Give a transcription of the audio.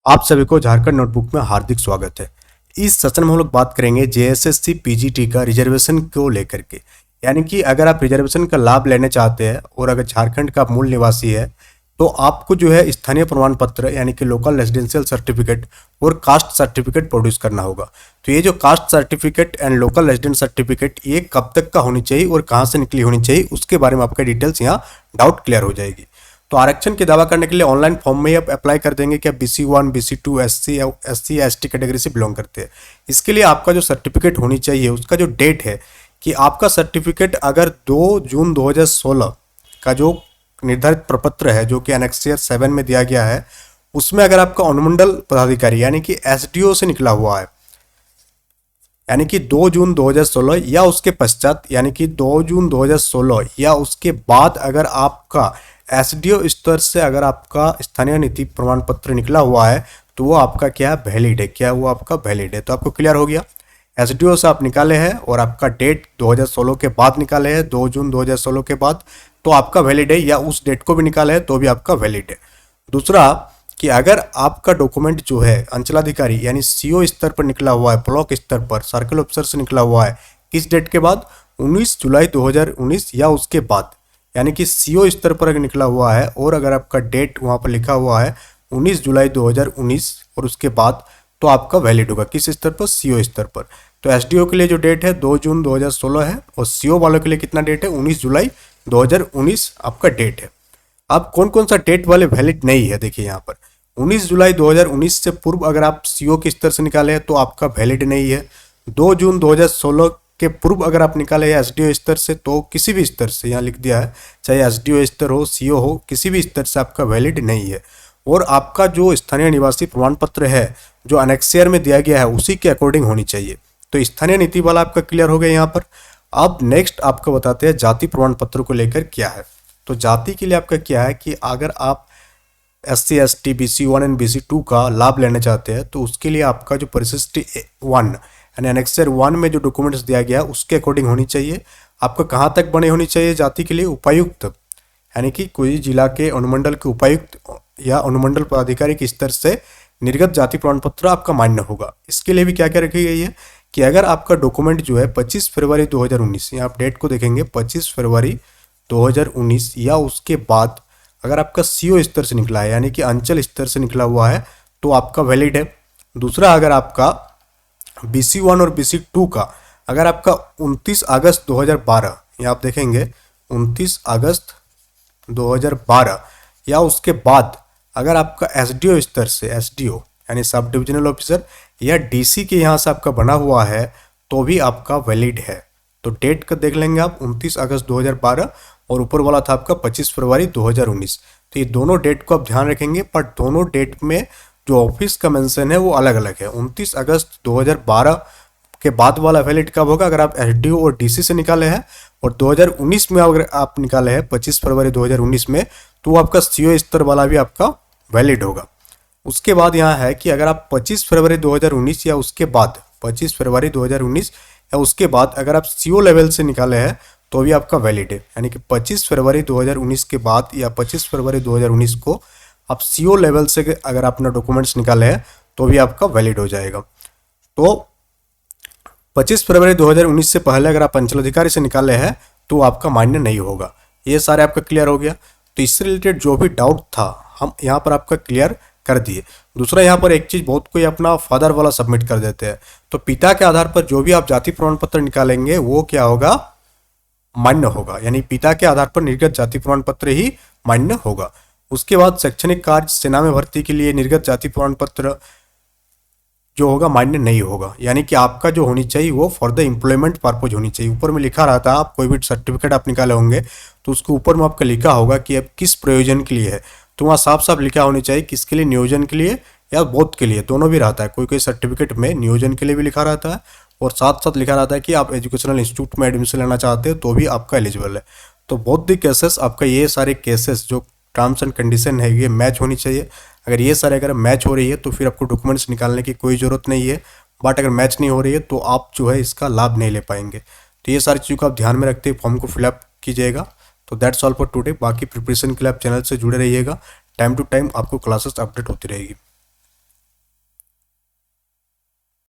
आप सभी को झारखंड नोटबुक में हार्दिक स्वागत है। इस सेशन में हम लोग बात करेंगे जेएसएससी पीजीटी का रिजर्वेशन को लेकर के। यानी कि अगर आप रिजर्वेशन का लाभ लेने चाहते हैं और अगर झारखंड का मूल निवासी है तो आपको जो है स्थानीय प्रमाण पत्र यानी कि लोकल रेजिडेंशियल सर्टिफिकेट और कास्ट सर्टिफिकेट प्रोड्यूस करना होगा। तो ये जो caste certificate and local residence certificate ये कब तक का होनी चाहिए और कहाँ से निकली होनी चाहिए उसके बारे में आपका डिटेल्स यहाँ डाउट क्लियर हो जाएगी। तो आरक्षण की दावा करने के लिए ऑनलाइन फॉर्म में ही आप अप्लाई कर देंगे कि आप BC1, BC2, SC या ST कैटेगरी से बिलोंग करते हैं। इसके लिए आपका जो सर्टिफिकेट होनी चाहिए उसका जो डेट है कि आपका सर्टिफिकेट अगर 2 जून 2016 का जो निर्धारित प्रपत्र है जो कि एनेक्सियर 7 में दिया गया है उसमें अगर आपका अनुमंडल पदाधिकारी यानी कि SDO से निकला हुआ है यानी कि 2 जून 2016 या उसके पश्चात यानी कि 2 जून 2016 या उसके बाद अगर आपका SDO स्तर से अगर आपका स्थानीय नीति प्रमाण पत्र निकला हुआ है तो वो आपका क्या है वैलिड है। क्या वो आपका वैलिड है? तो आपको क्लियर हो गया। SDO से आप निकाले हैं और आपका डेट 2016 के बाद निकाले हैं 2 जून 2016 के बाद तो आपका वैलिड है, या उस डेट को भी निकाले हैं तो भी आपका वैलिड है। दूसरा कि अगर आपका डॉक्यूमेंट जो है अंचलाधिकारी यानी CO स्तर पर निकला हुआ है, ब्लॉक स्तर पर सर्कल ऑफिसर से निकला हुआ है, किस डेट के बाद? 19 जुलाई 2019 या उसके बाद, यानी कि CO स्तर पर अगर निकला हुआ है और अगर आपका डेट वहाँ पर लिखा हुआ है 19 जुलाई 2019 और उसके बाद तो आपका वैलिड होगा। किस स्तर पर? CO स्तर पर। तो SDO के लिए जो डेट है 2 जून 2016 है और CO वालों के लिए कितना डेट है? 19 जुलाई 2019 आपका डेट है। अब कौन कौन सा डेट वाले वैलिड नहीं है देखिए यहाँ पर 19 जुलाई 2019 से पूर्व अगर आप CO के स्तर से निकाले हैं तो आपका वैलिड नहीं है। 2 जून 2016 के पूर्व अगर आप निकाले हैं SDO स्तर से तो किसी भी स्तर से यहाँ लिख दिया है चाहे SDO स्तर हो CO हो किसी भी स्तर से आपका वैलिड नहीं है। और आपका जो स्थानीय निवासी प्रमाण पत्र है जो अनेक्सियर में दिया गया है उसी के अकॉर्डिंग होनी चाहिए। तो स्थानीय नीति वाला आपका क्लियर हो गया यहाँ पर। अब नेक्स्ट आपको बताते हैं जाति प्रमाण पत्र को लेकर क्या है। तो जाति के लिए आपका क्या है कि अगर आप SC ST BC1 and BC2 का लाभ लेना चाहते हैं तो उसके लिए आपका जो परिशिष्ट 1 यानी एनेक्सर 1 में जो डॉक्यूमेंट्स दिया गया है उसके अकॉर्डिंग होनी चाहिए। आपका कहाँ तक बने होनी चाहिए जाति के लिए? उपायुक्त यानी कि कोई जिला के अनुमंडल के उपायुक्त या अनुमंडल पदाधिकारी के स्तर से निर्गत जाति प्रमाण पत्र आपका मान्य होगा। इसके लिए भी क्या क्या रखी गई है कि अगर आपका डॉक्यूमेंट जो है 25 फरवरी 2019 या आप डेट को देखेंगे 25 फरवरी 2019 या उसके बाद अगर आपका CO स्तर से निकला है यानी कि अंचल स्तर से निकला हुआ है तो आपका वैलिड है। दूसरा अगर आपका BC1 और BC2 का अगर आपका 29 अगस्त 2012 या आप देखेंगे 29 अगस्त 2012 या उसके बाद अगर आपका SDO स्तर से SDO यानी सब डिविजनल ऑफिसर या DC के यहाँ से आपका बना हुआ है तो भी आपका वैलिड है। तो डेट का देख लेंगे आप 29 अगस्त 2012 और ऊपर वाला था आपका 25 फरवरी 2019। तो ये दोनों डेट को आप ध्यान रखेंगे पर दोनों डेट में जो ऑफिस का मेंशन है वो अलग अलग है। 29 अगस्त 2012 के बाद वाला वैलिड कब होगा? अगर आप SDO और DC से निकाले हैं और 2019 में अगर आप निकाले हैं 25 फरवरी 2019 में तो आपका CO स्तर वाला भी आपका वैलिड होगा। उसके बाद यहाँ है कि अगर आप 25 फरवरी 2019 या उसके बाद 25 फरवरी 2019 या उसके बाद अगर आप CO लेवल से निकाले हैं तो भी आपका वैलिड है। यानी कि 25 फरवरी 2019 के बाद या 25 फरवरी 2019 को आप CO लेवल से अगर अपना डॉक्यूमेंट्स निकाले हैं तो भी आपका वैलिड हो जाएगा। तो 25 फरवरी 2019 से पहले अगर आप अंचलाधिकारी से निकाले हैं तो आपका मान्य नहीं होगा। ये सारे आपका क्लियर हो गया। तो इससे रिलेटेड जो भी डाउट था हम यहाँ पर आपका क्लियर कर दिए। दूसरा यहाँ पर एक चीज़ बहुत कोई अपना फादर वाला सबमिट कर देते हैं तो पिता के आधार पर जो भी आप जाति प्रमाण पत्र निकालेंगे वो क्या होगा? मान्य होगा। यानी पिता के आधार पर निर्गत जाति प्रमाण पत्र ही मान्य होगा। उसके बाद शैक्षणिक कार्य सेना में भर्ती के लिए निर्गत जाति प्रमाण पत्र जो होगा मान्य नहीं होगा। यानी कि आपका जो होनी चाहिए वो फॉर द एम्प्लॉयमेंट पर्पज होनी चाहिए। ऊपर में लिखा रहता है आप कोई भी सर्टिफिकेट आप निकाले होंगे तो उसके ऊपर में आपका लिखा होगा कि अब किस प्रयोजन के लिए है तो वहाँ साफ साफ लिखा होनी चाहिए किसके लिए, नियोजन के लिए या बोध के लिए, दोनों भी रहता है। कोई कोई सर्टिफिकेट में नियोजन के लिए भी लिखा रहता है और साथ साथ लिखा रहता है कि आप एजुकेशनल इंस्टीट्यूट में एडमिशन लेना चाहते हो तो भी आपका एलिजिबल है। तो बोथ द केसेस आपका ये सारे केसेस जो टर्म्स एंड कंडीशन है ये मैच होनी चाहिए। अगर ये सारे अगर मैच हो रही है तो फिर आपको डॉक्यूमेंट्स निकालने की कोई ज़रूरत नहीं है। बट अगर मैच नहीं हो रही है तो आप जो है इसका लाभ नहीं ले पाएंगे। तो ये सारी चीज़ों को आप ध्यान में रखते हुए फॉर्म को फिलअप कीजिएगा। तो दैट्स ऑल फॉर टुडे। बाकी प्रिपरेशन के लिए आप चैनल से जुड़े रहिएगा। टाइम टू टाइम आपको क्लासेस अपडेट होती रहेगी।